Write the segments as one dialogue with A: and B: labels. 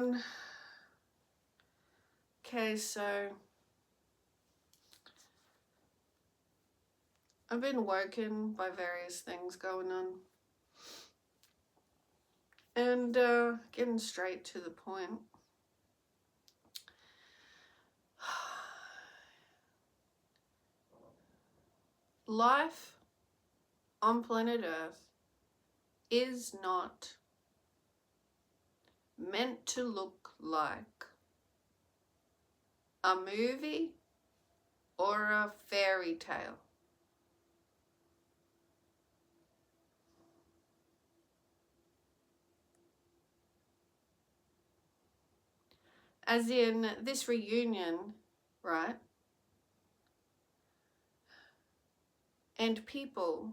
A: everyone. Okay, so I've been woken by various things going on. And getting straight to the point. Life on planet Earth is not meant to look like a movie or a fairy tale. As in this reunion, right? And people,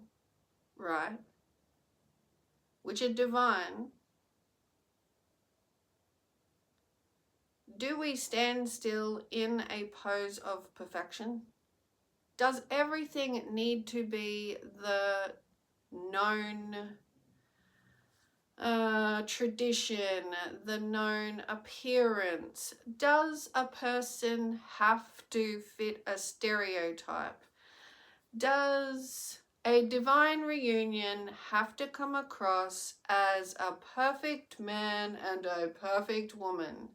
A: right? Which are divine. Do we stand still in a pose of perfection? Does everything need to be the known tradition, the known appearance? Does a person have to fit a stereotype? Does a divine reunion have to come across as a perfect man and a perfect woman?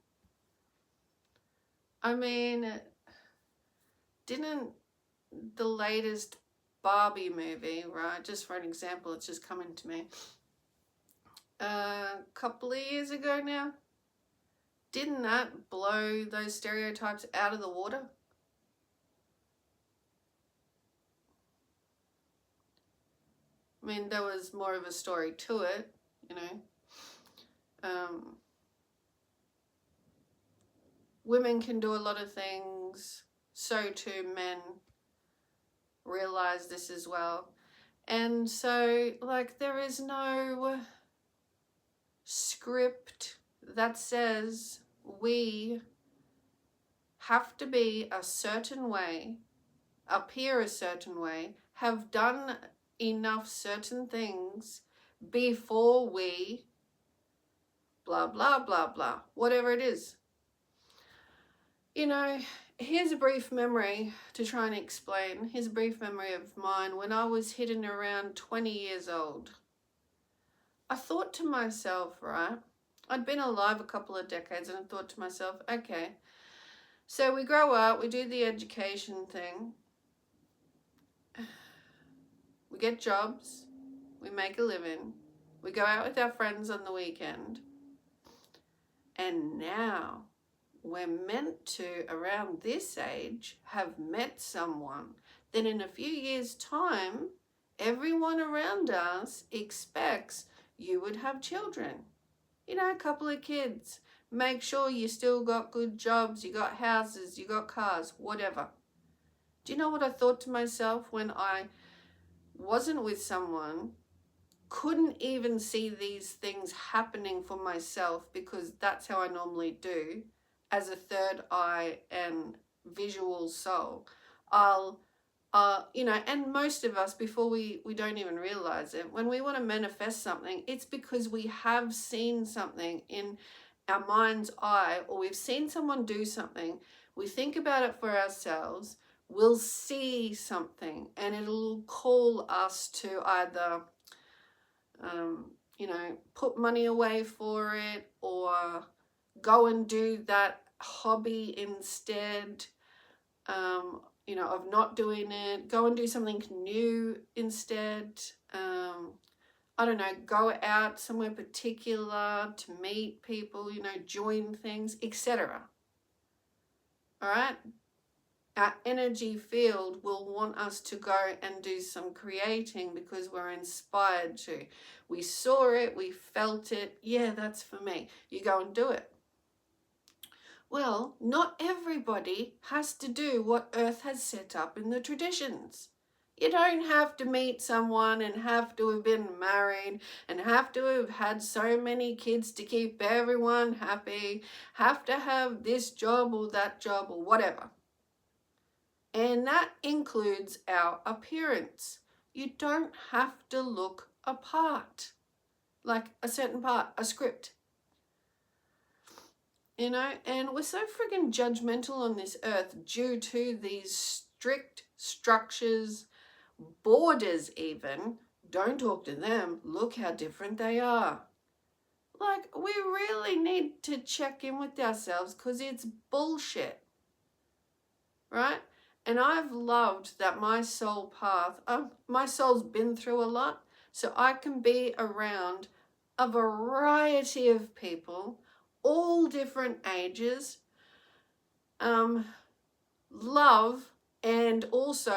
A: I mean, didn't the latest Barbie movie, right, just for an example, it's just coming to me, a couple of years ago now, didn't that blow those stereotypes out of the water? I mean, there was more of a story to it, you know. Women can do a lot of things, so too men realize this as well. And so, like, there is no script that says we have to be a certain way, appear a certain way, have done enough certain things before we blah, blah, blah, blah, whatever it is. You know, here's a brief memory to try and explain. Here's a brief memory of mine when I was hitting around 20 years old. I thought to myself, right, I'd been alive a couple of decades and I thought to myself, okay, so we grow up, we do the education thing, we get jobs, we make a living, we go out with our friends on the weekend, and now we're meant to, around this age, have met someone. Then in a few years' time, everyone around us expects you would have children. You know, a couple of kids. Make sure you still got good jobs, you got houses, you got cars, whatever. Do you know what I thought to myself when I wasn't with someone, couldn't even see these things happening for myself because that's how I normally do as a third eye and visual soul. I'll you know, and most of us, before we don't even realize it, when we want to manifest something, it's because we have seen something in our mind's eye, or we've seen someone do something, we think about it for ourselves, we'll see something, and it'll call us to either you know, put money away for it, or go and do that hobby instead, you know, of not doing it. Go and do something new instead. I don't know, go out somewhere particular to meet people, you know, join things, etc. All right? Our energy field will want us to go and do some creating because we're inspired to. We saw it, we felt it, yeah, that's for me. You go and do it. Well, not everybody has to do what Earth has set up in the traditions. You don't have to meet someone and have to have been married and have to have had so many kids to keep everyone happy, have to have this job or that job or whatever. And that includes our appearance. You don't have to look a part, like a certain part, a script. you know, and we're so friggin' judgmental on this earth due to these strict structures, borders even. Don't talk to them. Look how different they are. Like, we really need to check in with ourselves because it's bullshit, right? And I've loved that my soul path, my soul's been through a lot, so I can be around a variety of people, all different ages, love, and also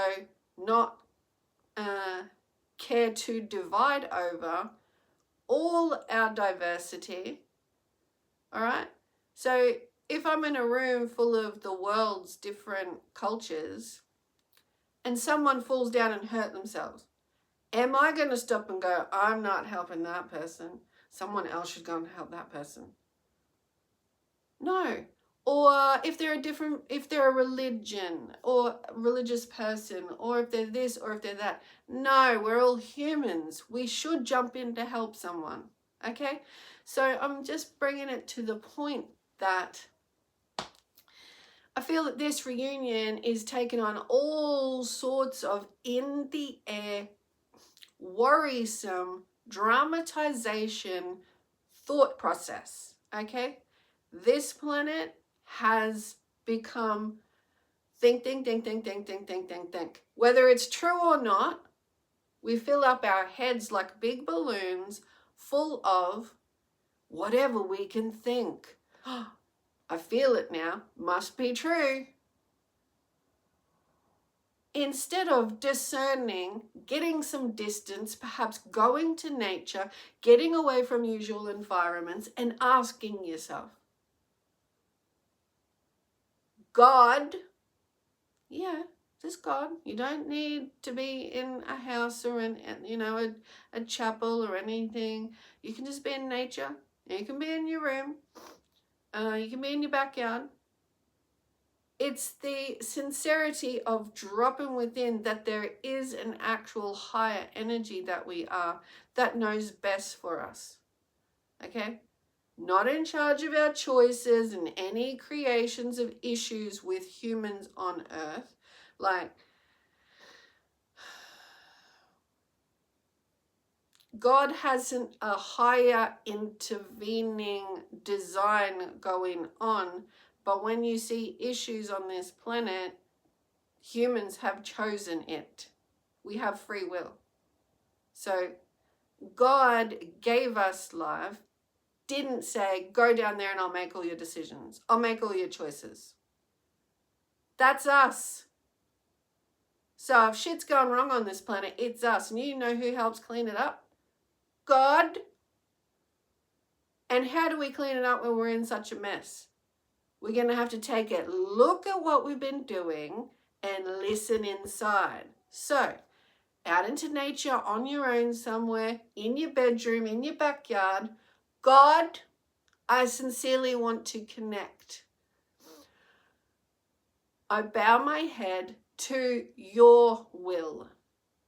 A: not care to divide over all our diversity, all right? So if I'm in a room full of the world's different cultures and someone falls down and hurt themselves, am I going to stop and go, I'm not helping that person, someone else should go and help that person? No. Or if they're a religion or a religious person, or if they're this or if they're that. No, we're all humans. We should jump in to help someone. Okay? So I'm just bringing it to the point that I feel that this reunion is taking on all sorts of in the air, worrisome dramatization thought process. Okay? This planet has become think. Whether it's true or not, we fill up our heads like big balloons full of whatever we can think. I feel it now. Must be true. Instead of discerning, getting some distance, perhaps going to nature, getting away from usual environments and asking yourself, God, yeah, just God. You don't need to be in a house or in, you know, a chapel or anything. You can just be in nature. You can be in your room. You can be in your backyard. It's the sincerity of dropping within that there is an actual higher energy that we are that knows best for us. Okay? Not in charge of our choices and any creations of issues with humans on earth. Like, God hasn't a higher intervening design going on, but when you see issues on this planet, humans have chosen it. We have free will. So God gave us life, didn't say, go down there and I'll make all your decisions. I'll make all your choices. That's us. So if shit's gone wrong on this planet, it's us. And you know who helps clean it up? God. And how do we clean it up when we're in such a mess? We're going to have to take a look at what we've been doing and listen inside. So, out into nature, on your own somewhere, in your bedroom, in your backyard, God, I sincerely want to connect. I bow my head to your will.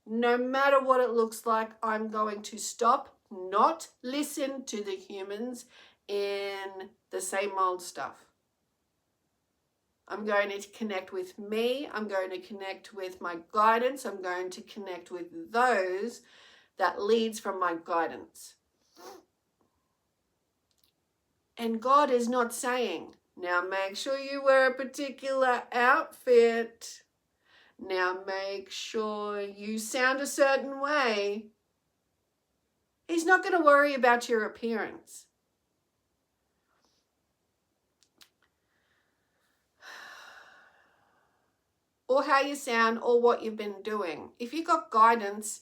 A: No matter what it looks like, I'm going to stop, not listen to the humans in the same old stuff. I'm going to connect with me. I'm going to connect with my guidance. I'm going to connect with those that leads from my guidance. And God is not saying, now make sure you wear a particular outfit. Now make sure you sound a certain way. He's not going to worry about your appearance. Or how you sound or what you've been doing. If you got guidance,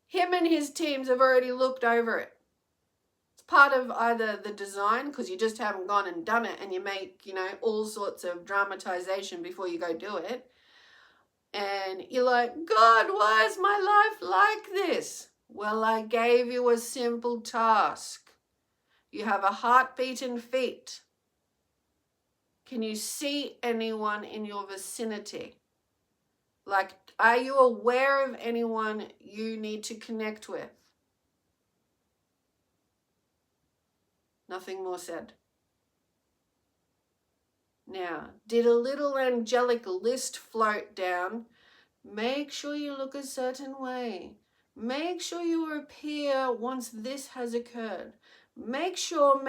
A: him and his teams have already looked over it. It's part of either the design, because you just haven't gone and done it and you make, you know, all sorts of dramatization before you go do it. And you're like, God, why is my life like this? Well, I gave you a simple task. You have a heartbeat and feet. Can you see anyone in your vicinity? Like, are you aware of anyone you need to connect with? Nothing more said. Now, did a little angelic list float down? Make sure you look a certain way. Make sure you appear once this has occurred. Make sure.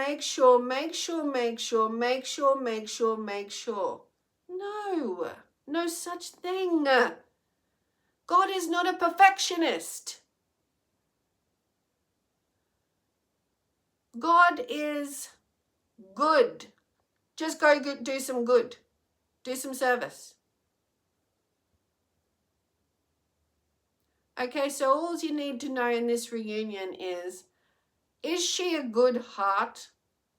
A: No, no such thing. God is not a perfectionist. God is good. Just go do some good. Do some service. Okay, so all you need to know in this reunion is she a good heart?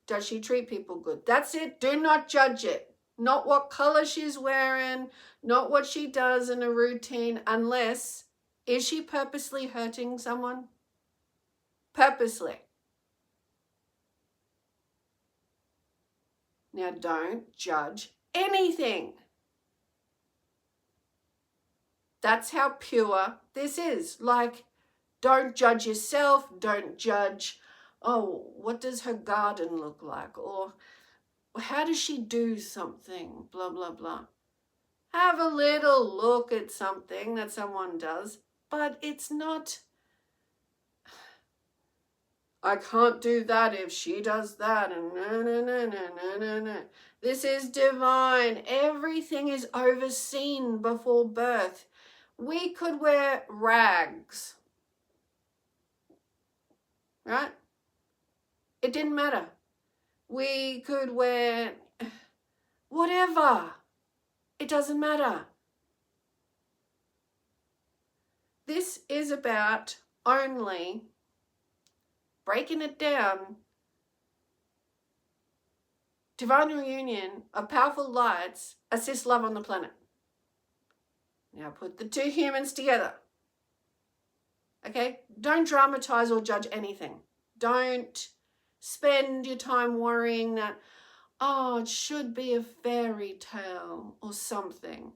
A: Does she treat people good? That's it. Do not judge it. Not what color she's wearing, not what she does in a routine, unless, is she purposely hurting someone? Purposely. Now don't judge anything. That's how pure this is. Like, don't judge yourself. Don't judge, oh, what does her garden look like? Or how does she do something? Blah, blah, blah. Have a little look at something that someone does, but it's not, I can't do that if she does that, and no. This is divine. Everything is overseen before birth. We could wear rags, right? It didn't matter. We could wear whatever. It doesn't matter. This is about only breaking it down. Divine reunion of powerful lights assist love on the planet. Now put the two humans together. Okay? Don't dramatize or judge anything. Don't spend your time worrying that, oh, it should be a fairy tale or something.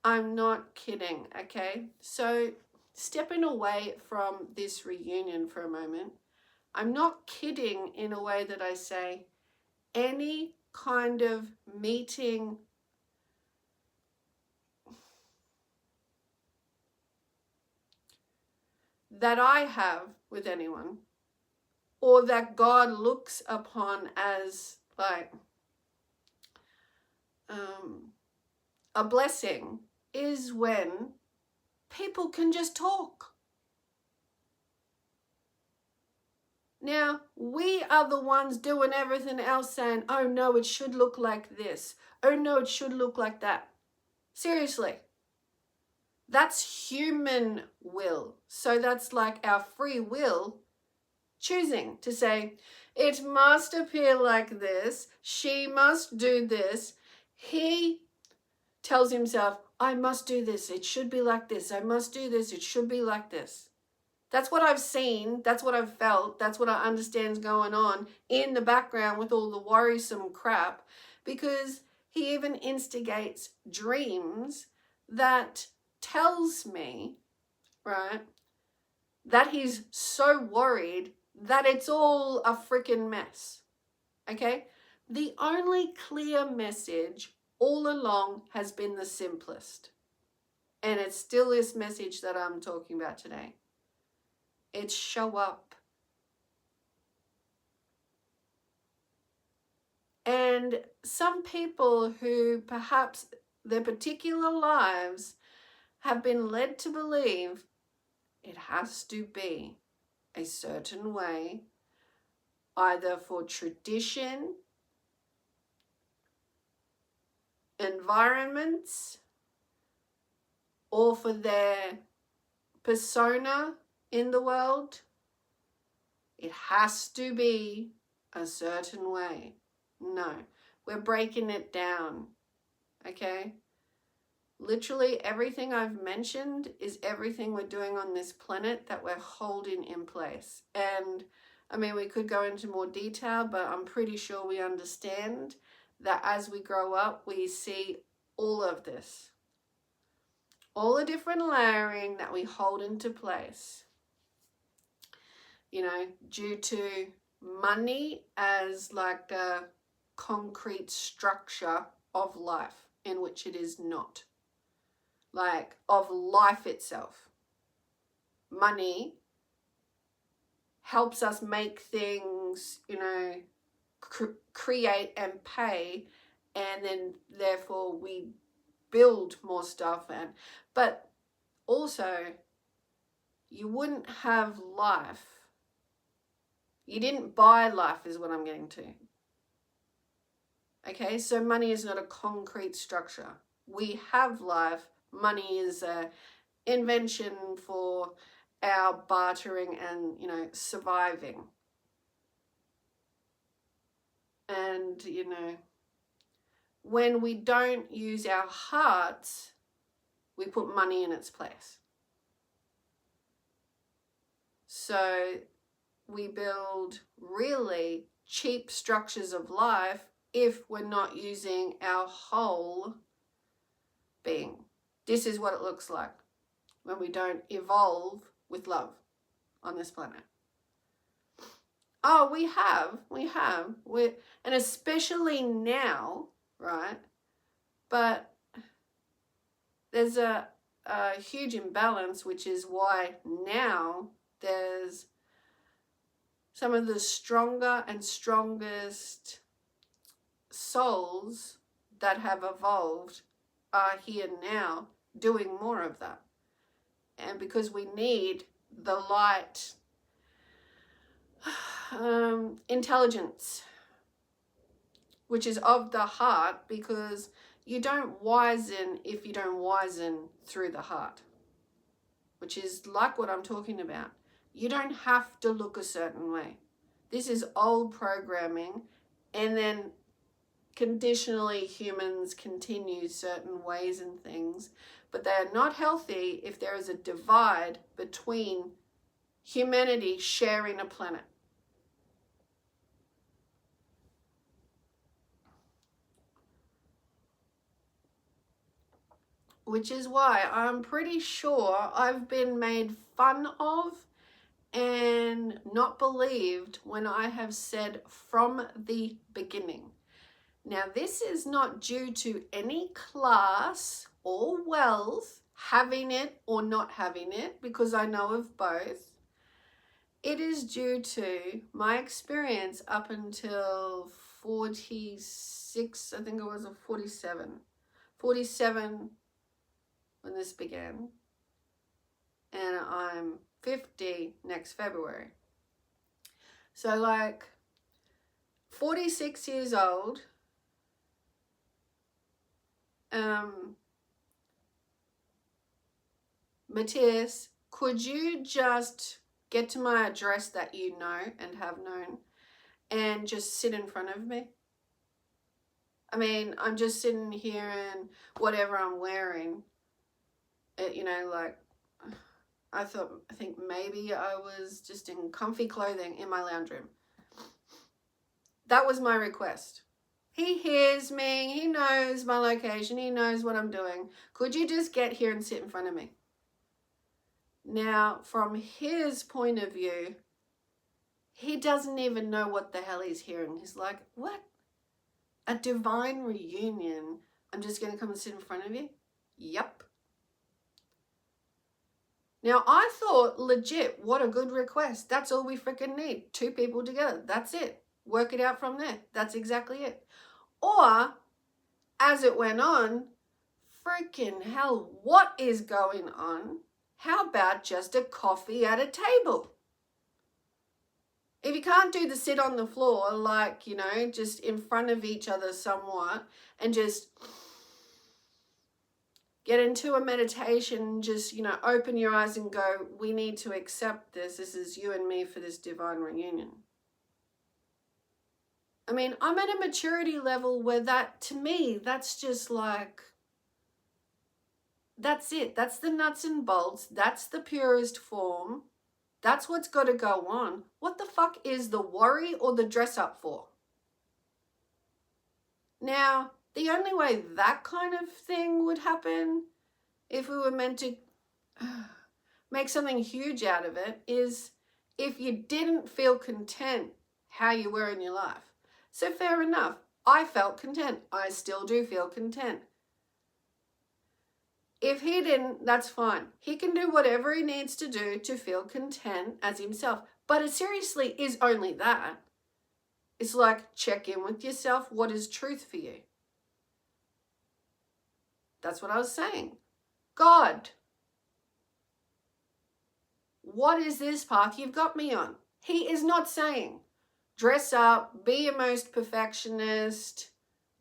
A: I'm not kidding, okay? So stepping away from this reunion for a moment, I'm not kidding in a way that I say any kind of meeting that I have with anyone, or that God looks upon as like a blessing, is when people can just talk. Now, we are the ones doing everything else, saying, oh no, it should look like this. Oh no, it should look like that. Seriously. That's human will. So that's like our free will choosing to say, it must appear like this. She must do this. He tells himself, I must do this. It should be like this. I must do this. It should be like this. That's what I've seen. That's what I've felt. That's what I understand's going on in the background with all the worrisome crap, because he even instigates dreams that tells me, right, that he's so worried that it's all a freaking mess. Okay? The only clear message all along has been the simplest. And it's still this message that I'm talking about today. It's show up. And some people who perhaps their particular lives have been led to believe it has to be a certain way, either for tradition, environments, or for their persona in the world. It has to be a certain way. No, we're breaking it down, okay? Literally everything I've mentioned is everything we're doing on this planet that we're holding in place. And I mean, we could go into more detail, but I'm pretty sure we understand that as we grow up, we see all of this. All the different layering that we hold into place. due to money as like a concrete structure of life, in which it is not. Like, of life itself. Money helps us make things, create and pay, and then therefore we build more stuff. But also, you wouldn't have life. You didn't buy life, is what I'm getting to. Okay, so money is not a concrete structure. We have life. Money is an invention for our bartering and, surviving. And, when we don't use our hearts, we put money in its place. So we build really cheap structures of life if we're not using our whole being. This is what it looks like when we don't evolve with love on this planet. Oh, we have, and especially now, right? But there's a huge imbalance, which is why now there's some of the stronger and strongest souls that have evolved are here now doing more of that. And because we need the light intelligence, which is of the heart, because you don't wisen if you don't wisen through the heart, which is like what I'm talking about. You don't have to look a certain way. This is old programming, and then conditionally humans continue certain ways and things, but they are not healthy if there is a divide between humanity sharing a planet. Which is why I'm pretty sure I've been made fun of and not believed when I have said from the beginning. Now, this is not due to any class or wealth, having it or not having it, because I know of both. It is due to my experience up until 46, I think it was, a 47 when this began. And I'm 50 next February. So like 46 years old. Matthias, could you just get to my address that you know and have known and just sit in front of me? I mean, I'm just sitting here in whatever I'm wearing. I think maybe I was just in comfy clothing in my lounge room. That was my request. He hears me, he knows my location, he knows what I'm doing. Could you just get here and sit in front of me? Now, from his point of view, he doesn't even know what the hell he's hearing. He's like, what? A divine reunion? I'm just going to come and sit in front of you? Yep. Now, I thought, legit, what a good request. That's all we freaking need. 2 people together. That's it. Work it out from there. That's exactly it. Or, as it went on, freaking hell, what is going on? How about just a coffee at a table? If you can't do the sit on the floor, like, just in front of each other somewhat, and just get into a meditation, just, open your eyes and go, we need to accept this. This is you and me for this divine reunion. I mean, I'm at a maturity level where that, to me, that's just like, that's it. That's the nuts and bolts. That's the purest form. That's what's got to go on. What the fuck is the worry or the dress up for? Now, the only way that kind of thing would happen, if we were meant to make something huge out of it, is if you didn't feel content how you were in your life. So fair enough. I felt content. I still do feel content. If he didn't, that's fine. He can do whatever he needs to do to feel content as himself. But it seriously is only that. It's like, check in with yourself. What is truth for you? That's what I was saying. God, what is this path you've got me on? He is not saying, dress up, be your most perfectionist.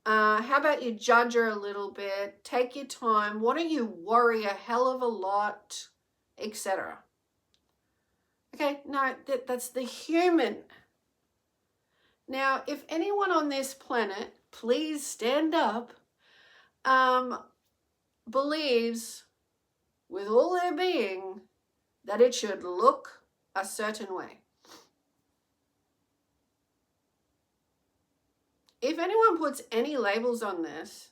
A: How about you judge her a little bit? Take your time. Why don't you worry a hell of a lot, etc. Okay, no, that's the human. Now, if anyone on this planet, please stand up, believes with all their being that it should look a certain way. If anyone puts any labels on this,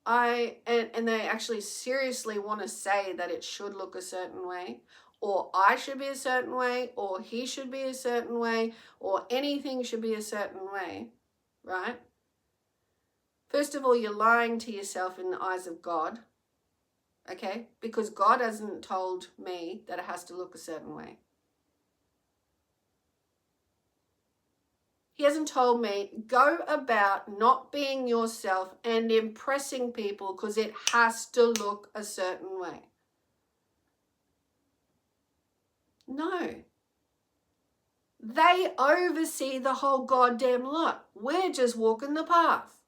A: and they actually seriously want to say that it should look a certain way, or I should be a certain way, or he should be a certain way, or anything should be a certain way, right? First of all, you're lying to yourself in the eyes of God, okay? Because God hasn't told me that it has to look a certain way. He hasn't told me, go about not being yourself and impressing people because it has to look a certain way. No. They oversee the whole goddamn lot. We're just walking the path.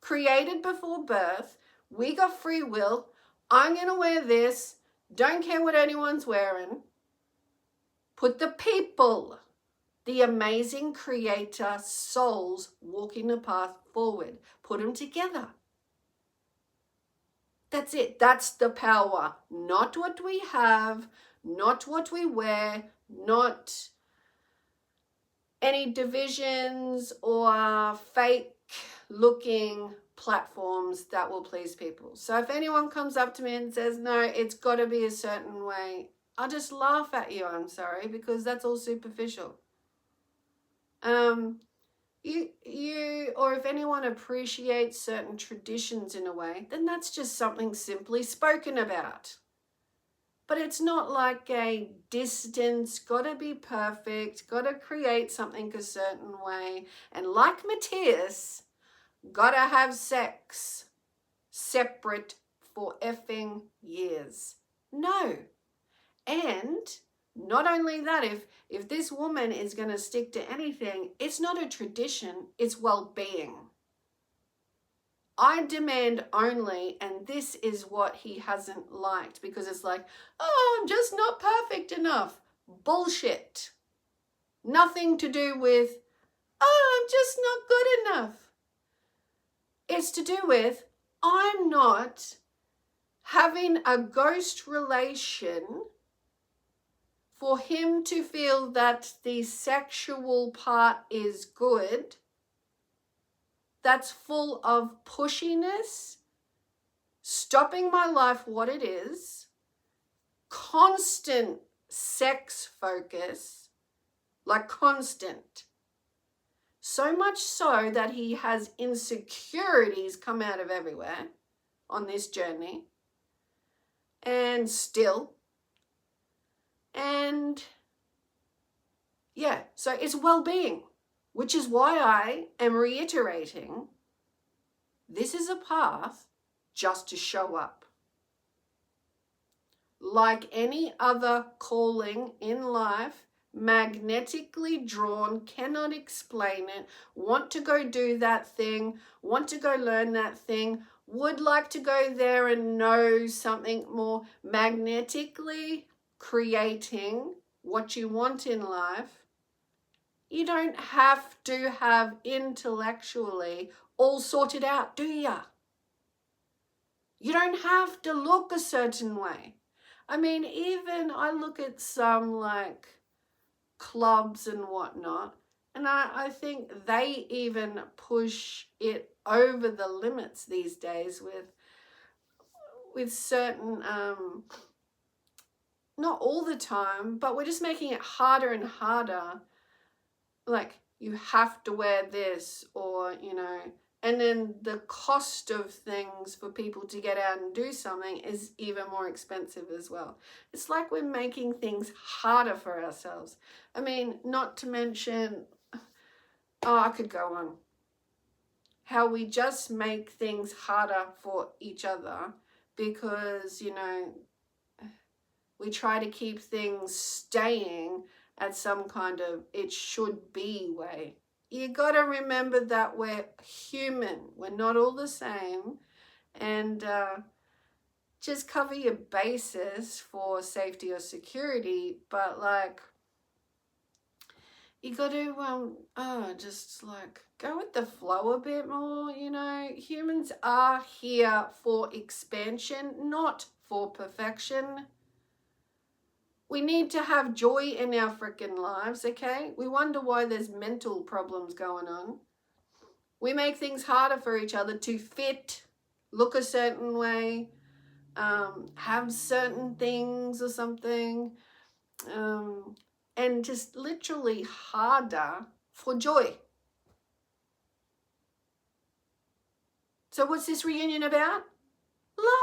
A: Created before birth. We got free will. I'm going to wear this. Don't care what anyone's wearing. Put the people, the amazing creator souls walking the path forward. Put them together. That's it. That's the power. Not what we have, not what we wear, not any divisions or fake looking platforms that will please people. So if anyone comes up to me and says, no, it's got to be a certain way, I'll just laugh at you, I'm sorry, because that's all superficial. Or if anyone appreciates certain traditions in a way, then that's just something simply spoken about. But it's not like a distance, gotta be perfect, gotta create something a certain way. And like Matthias, gotta have sex separate for effing years. No. And not only that, if this woman is going to stick to anything, it's not a tradition, it's well-being. I demand only, and this is what he hasn't liked, because it's like, oh, I'm just not perfect enough. Bullshit. Nothing to do with, oh, I'm just not good enough. It's to do with, I'm not having a ghost relation for him to feel that the sexual part is good, that's full of pushiness, stopping my life what it is, constant sex focus, like constant. So much so that he has insecurities come out of everywhere on this journey, and still. And yeah, so it's well-being, which is why I am reiterating this is a path just to show up. Like any other calling in life, magnetically drawn, cannot explain it, want to go do that thing, want to go learn that thing, would like to go there and know something more, magnetically creating what you want in life. You don't have to have intellectually all sorted out, do ya? You don't have to look a certain way. I mean, even I look at some like clubs and whatnot, and I think they even push it over the limits these days with certain not all the time, but we're just making it harder and harder. Like, you have to wear this, or, you know, and then the cost of things for people to get out and do something is even more expensive as well. It's like we're making things harder for ourselves. I mean, not to mention, I could go on. How we just make things harder for each other because, you know, we try to keep things staying at some kind of it should be way. You got to remember that we're human. We're not all the same. And just cover your basis for safety or security. But like, you got to just like go with the flow a bit more. You know, humans are here for expansion, not for perfection. We need to have joy in our freaking lives, okay? We wonder why there's mental problems going on. We make things harder for each other to fit, look a certain way, have certain things or something, and just literally harder for joy. So what's this reunion about?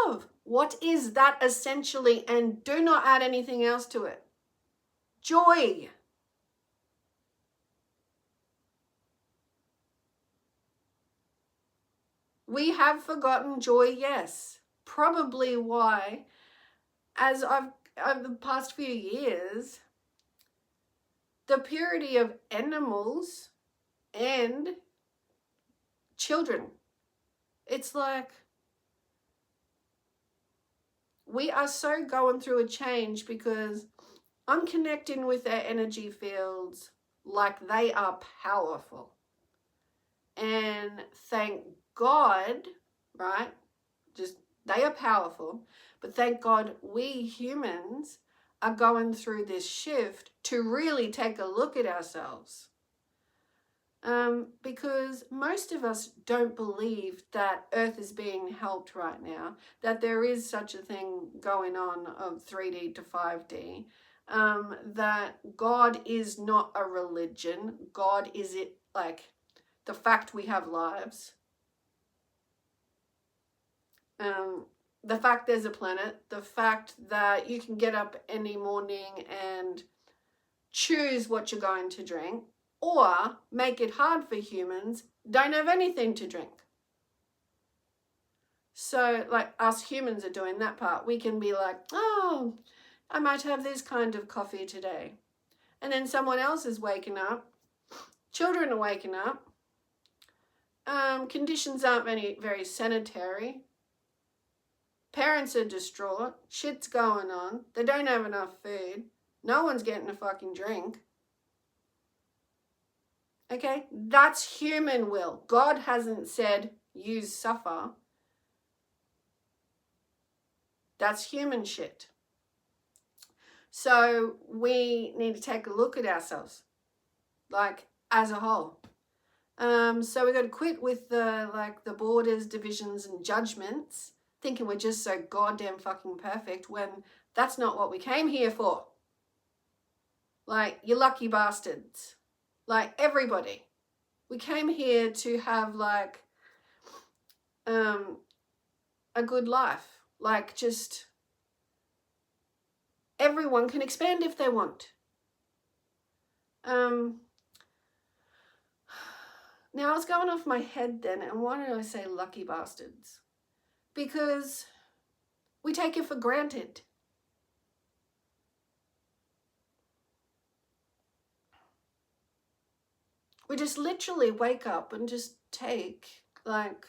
A: Love. What is that essentially? And do not add anything else to it. Joy. We have forgotten joy, yes. Probably why, as I've over the past few years, the purity of animals and children. It's like we are so going through a change because I'm connecting with their energy fields like they are powerful. And thank God, right? Just they are powerful, but thank God we humans are going through this shift to really take a look at ourselves. Because most of us don't believe that Earth is being helped right now, that there is such a thing going on of 3D to 5D, that God is not a religion. God is it like the fact we have lives. The fact there's a planet, the fact that you can get up any morning and choose what you're going to drink, or make it hard for humans, don't have anything to drink. So like us humans are doing that part. We can be like, oh, I might have this kind of coffee today. And then someone else is waking up. Children are waking up. Conditions aren't very sanitary. Parents are distraught. Shit's going on. They don't have enough food. No one's getting a fucking drink. Okay? That's human will. God hasn't said, you suffer. That's human shit. So we need to take a look at ourselves, like as a whole. So we got to quit with the borders, divisions, and judgments, thinking we're just so goddamn fucking perfect when that's not what we came here for. Like, you lucky bastards. Like, everybody. We came here to have like a good life. Like, just everyone can expand if they want. Now I was going off my head then, and why did I say lucky bastards? Because we take it for granted. We just literally wake up and just take, like,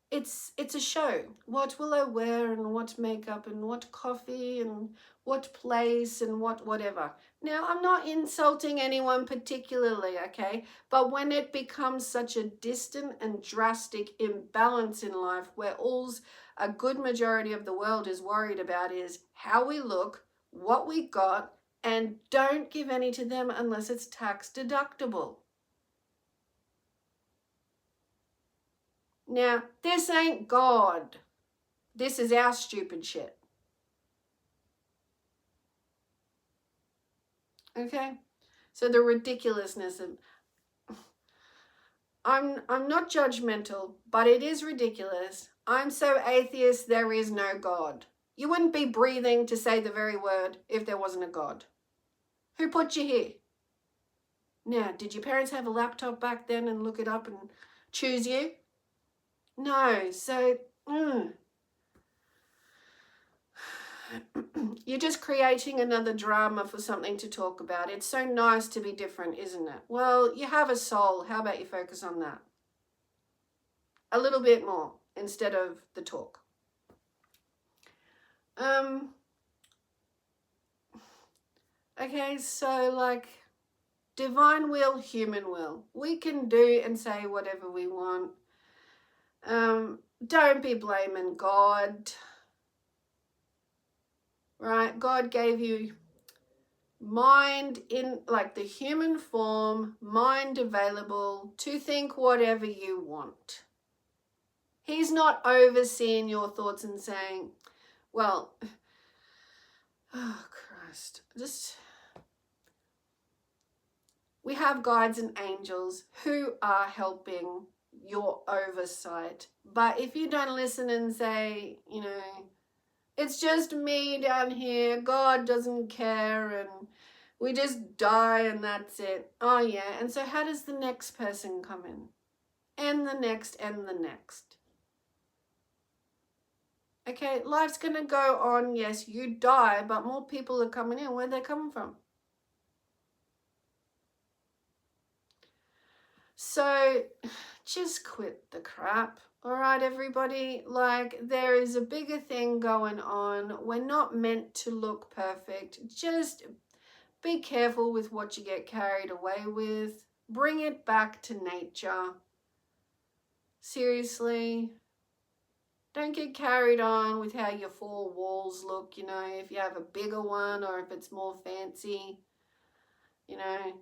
A: it's a show. What will I wear, and what makeup, and what coffee, and what place, and what whatever. Now, I'm not insulting anyone particularly, okay? But when it becomes such a distant and drastic imbalance in life where a good majority of the world is worried about is how we look, what we got, and don't give any to them unless it's tax deductible. Now, this ain't God. This is our stupid shit. Okay? So the ridiculousness of, I'm not judgmental, but it is ridiculous. I'm so atheist there is no God. You wouldn't be breathing to say the very word if there wasn't a God. Who put you here? Now, did your parents have a laptop back then and look it up and choose you? No, so you're just creating another drama for something to talk about. It's so nice to be different, isn't it? Well, you have a soul. How about you focus on that? A little bit more instead of the talk. Okay, so like divine will, human will. We can do and say whatever we want. Don't be blaming God. Right? God gave you mind in like the human form, mind available to think whatever you want. He's not overseeing your thoughts and saying, well, oh Christ, we have guides and angels who are helping your oversight. But if you don't listen and say, you know, it's just me down here, God doesn't care, and we just die and that's it. Oh yeah, and so how does the next person come in? And the next and the next. Okay, life's gonna go on. Yes, you die, but more people are coming in. Where are they coming from? So just quit the crap. All right, everybody, like there is a bigger thing going on. We're not meant to look perfect. Just be careful with what you get carried away with. Bring it back to nature. Seriously. Don't get carried on with how your 4 walls look, you know, if you have a bigger one or if it's more fancy. You know,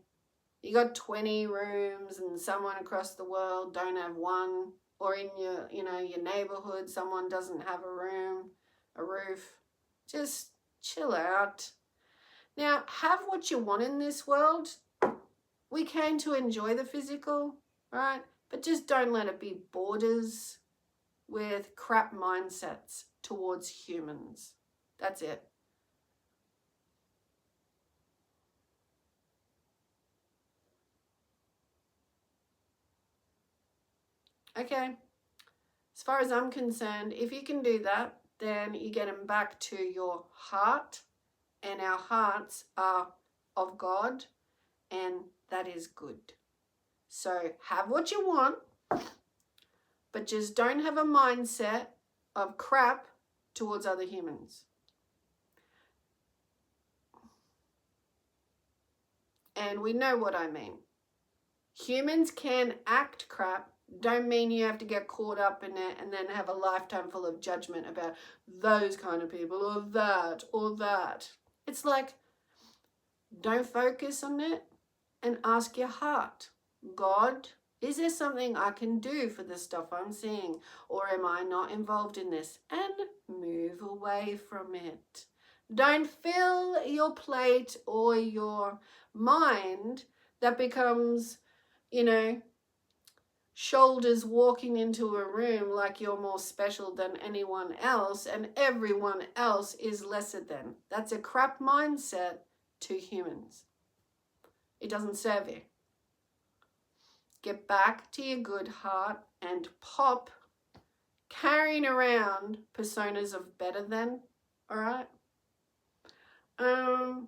A: you got 20 rooms and someone across the world don't have one, or in your, you know, your neighborhood someone doesn't have a room, a roof. Just chill out. Now, have what you want in this world. We came to enjoy the physical, right? But just don't let it be borders with crap mindsets towards humans. That's it. Okay. As far as I'm concerned, if you can do that, then you get them back to your heart, and our hearts are of God, and that is good. So have what you want, but just don't have a mindset of crap towards other humans. And we know what I mean. Humans can act crap, don't mean you have to get caught up in it and then have a lifetime full of judgment about those kind of people or that or that. It's like, don't focus on it and ask your heart, God, is there something I can do for the stuff I'm seeing, or am I not involved in this? And move away from it. Don't fill your plate or your mind that becomes, you know, shoulders walking into a room like you're more special than anyone else and everyone else is lesser than. That's a crap mindset to humans. It doesn't serve you. Get back to your good heart and pop carrying around personas of better than, all right? And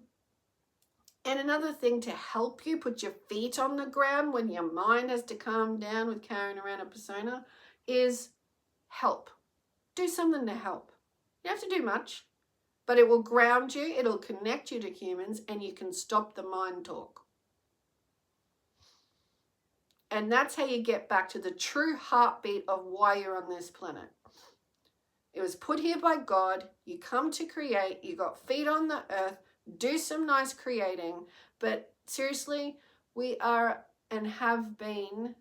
A: another thing to help you put your feet on the ground when your mind has to calm down with carrying around a persona is help. Do something to help. You don't have to do much, but it will ground you, it'll connect you to humans, and you can stop the mind talk. And that's how you get back to the true heartbeat of why you're on this planet. It was put here by God. You come to create. You got feet on the earth. Do some nice creating. But seriously, we are and have been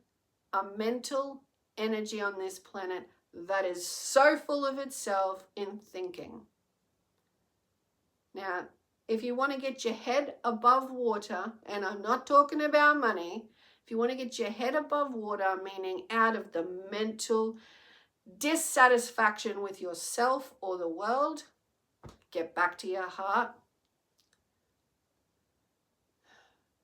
A: a mental energy on this planet that is so full of itself in thinking. Now, if you want to get your head above water, and I'm not talking about money, if you want to get your head above water, meaning out of the mental dissatisfaction with yourself or the world, get back to your heart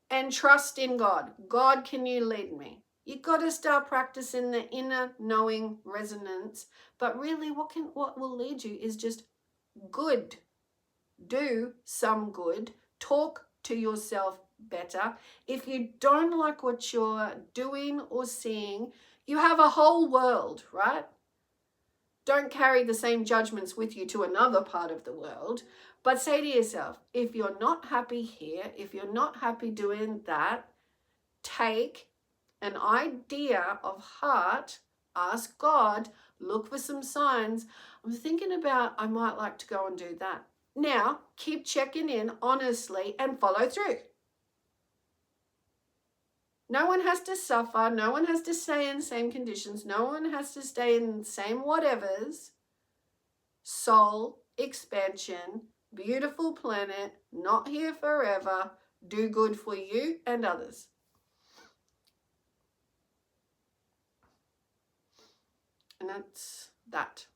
A: and trust in God. God, can you lead me? You've got to start practicing the inner knowing resonance. But really, what will lead you is just good. Do some good. Talk to yourself better. If you don't like what you're doing or seeing, you have a whole world, right? Don't carry the same judgments with you to another part of the world, but say to yourself, if you're not happy here, if you're not happy doing that, take an idea of heart, ask God, look for some signs. I'm thinking about, I might like to go and do that. Now, keep checking in honestly and follow through. No one has to suffer. No one has to stay in the same conditions. No one has to stay in the same whatevers. Soul, expansion, beautiful planet, not here forever. Do good for you and others. And that's that.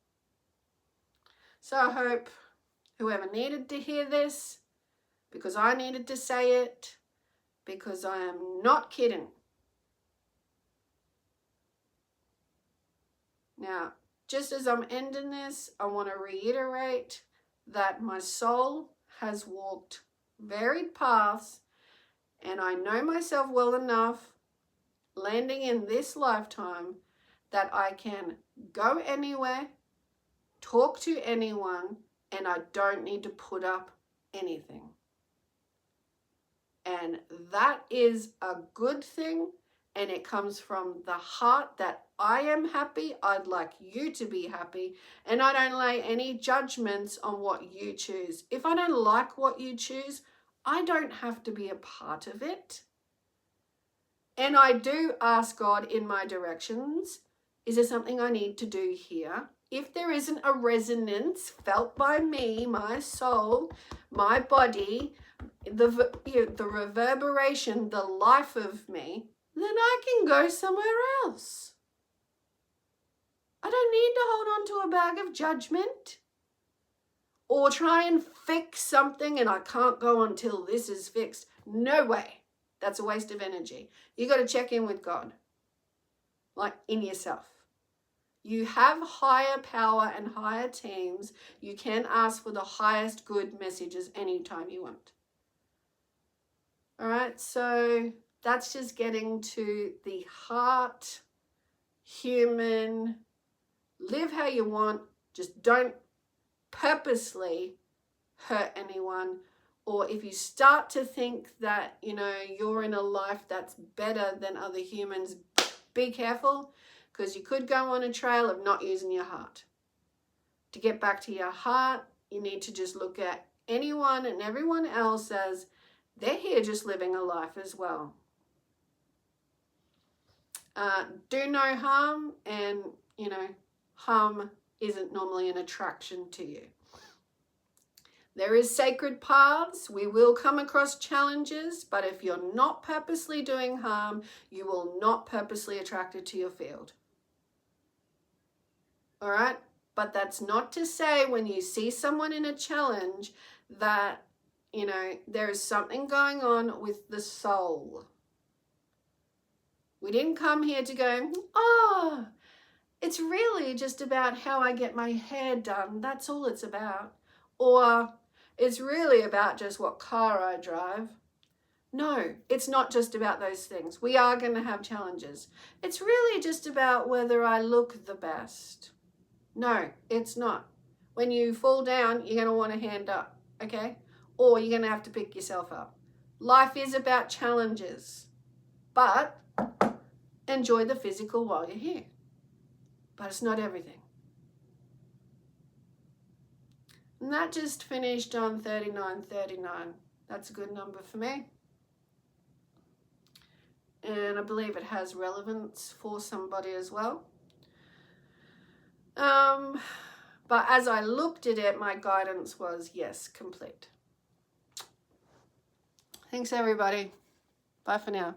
A: So I hope whoever needed to hear this, because I needed to say it, because I am not kidding. Now, just as I'm ending this, I want to reiterate that my soul has walked varied paths, and I know myself well enough, landing in this lifetime, that I can go anywhere, talk to anyone, and I don't need to put up anything. And that is a good thing, and it comes from the heart that I am happy, I'd like you to be happy, and I don't lay any judgments on what you choose. If I don't like what you choose, I don't have to be a part of it. And I do ask God in my directions, is there something I need to do here? If there isn't a resonance felt by me, my soul, my body, the reverberation, the life of me, then I can go somewhere else. I don't need to hold on to a bag of judgment or try and fix something and I can't go until this is fixed. No way. That's a waste of energy. You got to check in with God, like in yourself. You have higher power and higher teams. You can ask for the highest good messages anytime you want. All right, so that's just getting to the heart, human, live how you want. Just don't purposely hurt anyone. Or if you start to think that, you're in a life that's better than other humans, be careful, because you could go on a trail of not using your heart. To get back to your heart, you need to just look at anyone and everyone else as they're here just living a life as well. Do no harm, and, harm isn't normally an attraction to you. There is sacred paths. We will come across challenges, but if you're not purposely doing harm, you will not purposely attract it to your field. All right? But that's not to say when you see someone in a challenge that, there is something going on with the soul. We didn't come here to go, it's really just about how I get my hair done. That's all it's about. Or it's really about just what car I drive. No, it's not just about those things. We are going to have challenges. It's really just about whether I look the best. No, it's not. When you fall down, you're going to want a hand up, okay? Or you're going to have to pick yourself up. Life is about challenges, but enjoy the physical while you're here. But it's not everything. And that just finished on 3939. That's a good number for me. And I believe it has relevance for somebody as well. But as I looked at it, my guidance was, yes, complete. Thanks, everybody. Bye for now.